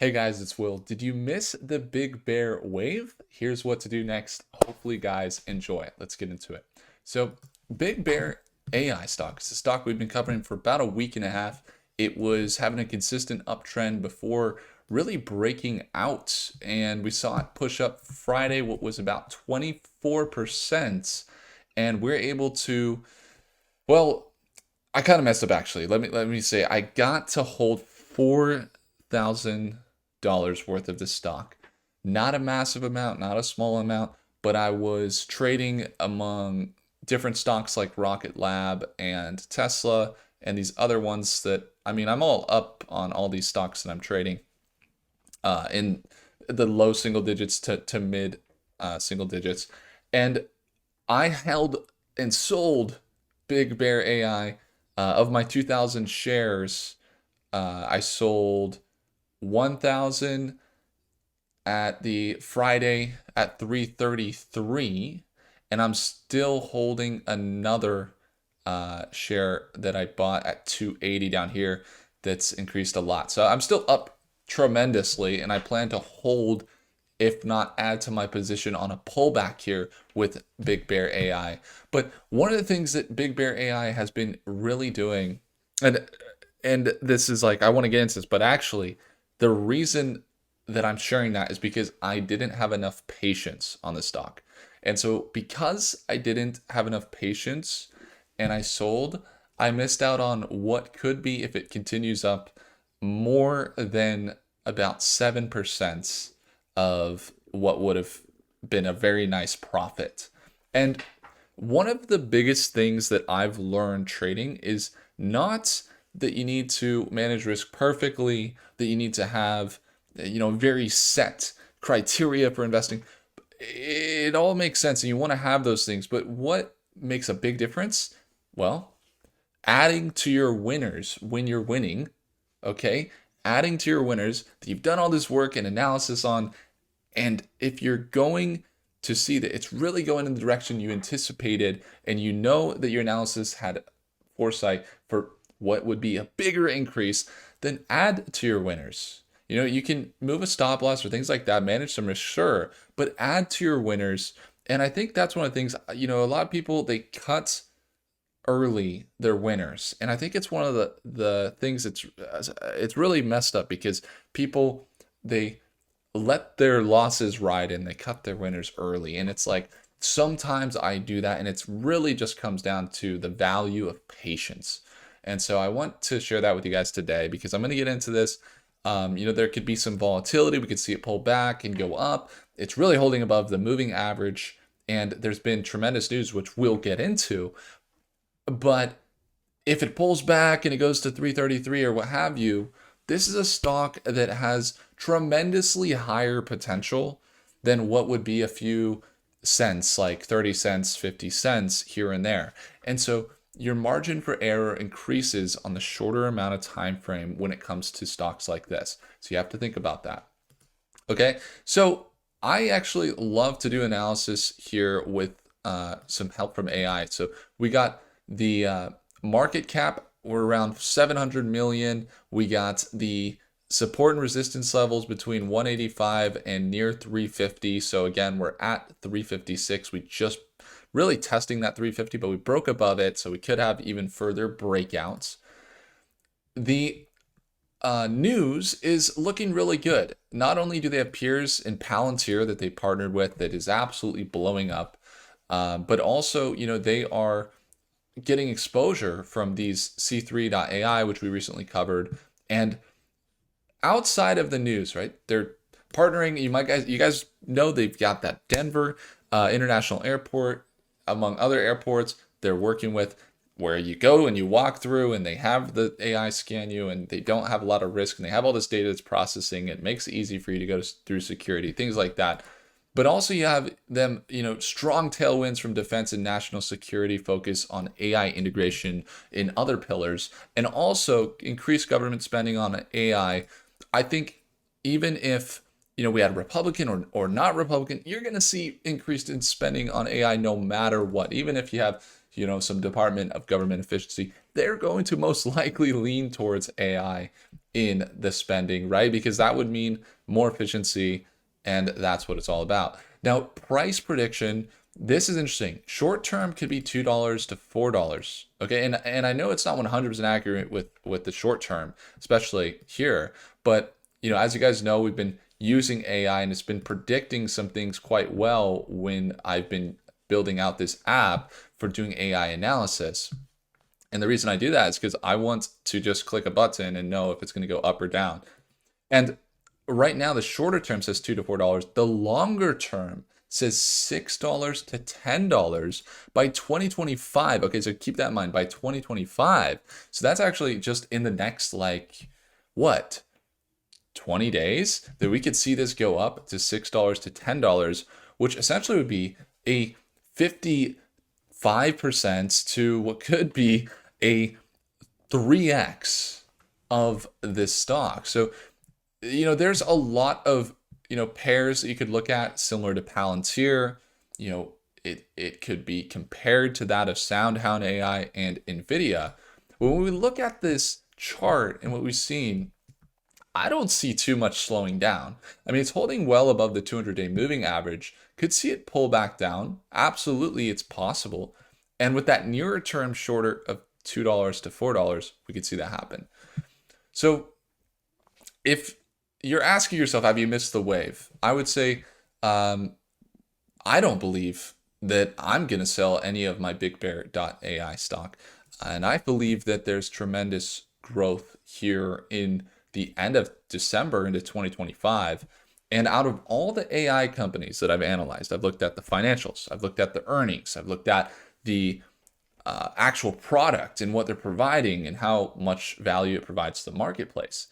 Hey guys, it's Will. Did you miss the Big Bear wave? Here's what to do next. Hopefully, guys, enjoy it. Let's get into it. So, Big Bear AI stock. It's a stock we've been covering for about a week and a half. It was having a consistent uptrend before really breaking out, and we saw it push up Friday, what was about 24%. And we're able to, well, I kind of messed up actually. Let me say I got to hold $4,000 worth of this stock. Not a massive amount, not a small amount, but I was trading among different stocks like Rocket Lab and Tesla and these other ones that I'm all up on all these stocks that I'm trading in the low single digits to mid single digits. And I held and sold Big Bear AI. Of my 2,000 shares, I sold 1,000 at the Friday at 333, and I'm still holding another share that I bought at 280 down here that's increased a lot. So I'm still up tremendously, and I plan to hold, if not add to my position on a pullback here with Big Bear AI. But one of the things that Big Bear AI has been really doing, and this is like I want to get into this, but actually the reason that I'm sharing that is because I didn't have enough patience on the stock. And so because I didn't have enough patience and I sold, I missed out on what could be, if it continues up, more than about 7% of what would have been a very nice profit. And one of the biggest things that I've learned trading is not that you need to manage risk perfectly, that you need to have, very set criteria for investing. It all makes sense and you want to have those things. But what makes a big difference? Well, adding to your winners when you're winning, okay? Adding to your winners that you've done all this work and analysis on. And if you're going to see that it's really going in the direction you anticipated, and you know that your analysis had foresight for what would be a bigger increase, then add to your winners. You can move a stop loss or things like that, manage some risk, sure, but add to your winners. And I think that's one of the things, a lot of people, they cut early their winners. And I think it's one of the things it's really messed up because people, they let their losses ride and they cut their winners early. And it's like sometimes I do that, and it's really just comes down to the value of patience. And so I want to share that with you guys today because I'm going to get into this. There could be some volatility. We could see it pull back and go up. It's really holding above the moving average. And there's been tremendous news, which we'll get into. But if it pulls back and it goes to 333 or what have you, this is a stock that has tremendously higher potential than what would be a few cents, like 30 cents, 50 cents here and there. And so your margin for error increases on the shorter amount of time frame when it comes to stocks like this. So you have to think about that. Okay, so I actually love to do analysis here with some help from AI. So we got the market cap, we're around 700 million. We got the support and resistance levels between 185 and near 350. So again, we're at 356. We just really testing that 350, but we broke above it, so we could have even further breakouts. The news is looking really good. Not only do they have peers in Palantir that they partnered with that is absolutely blowing up, but also, they are getting exposure from these C3.ai, which we recently covered. And outside of the news, right? They're partnering. You guys know they've got that Denver International Airport, among other airports. They're working with where you go and you walk through, and they have the AI scan you, and they don't have a lot of risk, and they have all this data that's processing. It makes it easy for you to go through security, things like that. But also you have them, strong tailwinds from defense and national security focus on AI integration in other pillars, and also increased government spending on AI. I think even if, we had Republican or not Republican, you're going to see increased in spending on AI no matter what. Even if you have some Department of Government Efficiency, they're going to most likely lean towards AI in the spending, right? Because that would mean more efficiency, and that's what it's all about. Now, price prediction, this is interesting. Short term could be $2 to $4. Okay, and I know it's not 100% accurate with the short term, especially here, but as you guys know, we've been using AI and it's been predicting some things quite well when I've been building out this app for doing AI analysis. And the reason I do that is because I want to just click a button and know if it's going to go up or down. And right now, the shorter term says $2 to $4. The longer term says $6 to $10 by 2025. Okay, so keep that in mind, by 2025. So that's actually just in the next, what, 20 days that we could see this go up to $6 to $10, which essentially would be a 55% to what could be a 3x of this stock. So, there's a lot of, pairs that you could look at similar to Palantir. It could be compared to that of SoundHound AI and NVIDIA. When we look at this chart and what we've seen, I don't see too much slowing down. I mean, it's holding well above the 200-day moving average. Could see it pull back down. Absolutely, it's possible. And with that nearer term shorter of $2 to $4, we could see that happen. So if you're asking yourself, have you missed the wave? I would say I don't believe that I'm going to sell any of my BigBear.ai stock. And I believe that there's tremendous growth here in the end of December into 2025. And out of all the AI companies that I've analyzed, I've looked at the financials, I've looked at the earnings, I've looked at the actual product and what they're providing and how much value it provides to the marketplace.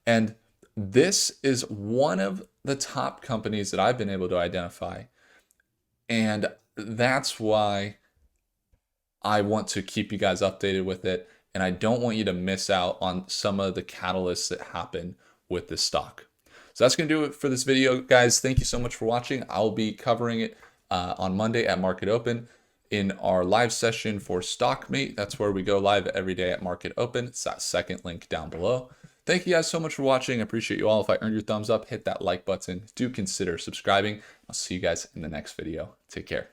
And this is one of the top companies that I've been able to identify. And that's why I want to keep you guys updated with it. And I don't want you to miss out on some of the catalysts that happen with this stock. So that's going to do it for this video, guys. Thank you so much for watching. I'll be covering it on Monday at Market Open in our live session for StockMate. That's where we go live every day at Market Open. It's that second link down below. Thank you guys so much for watching. I appreciate you all. If I earned your thumbs up, hit that like button. Do consider subscribing. I'll see you guys in the next video. Take care.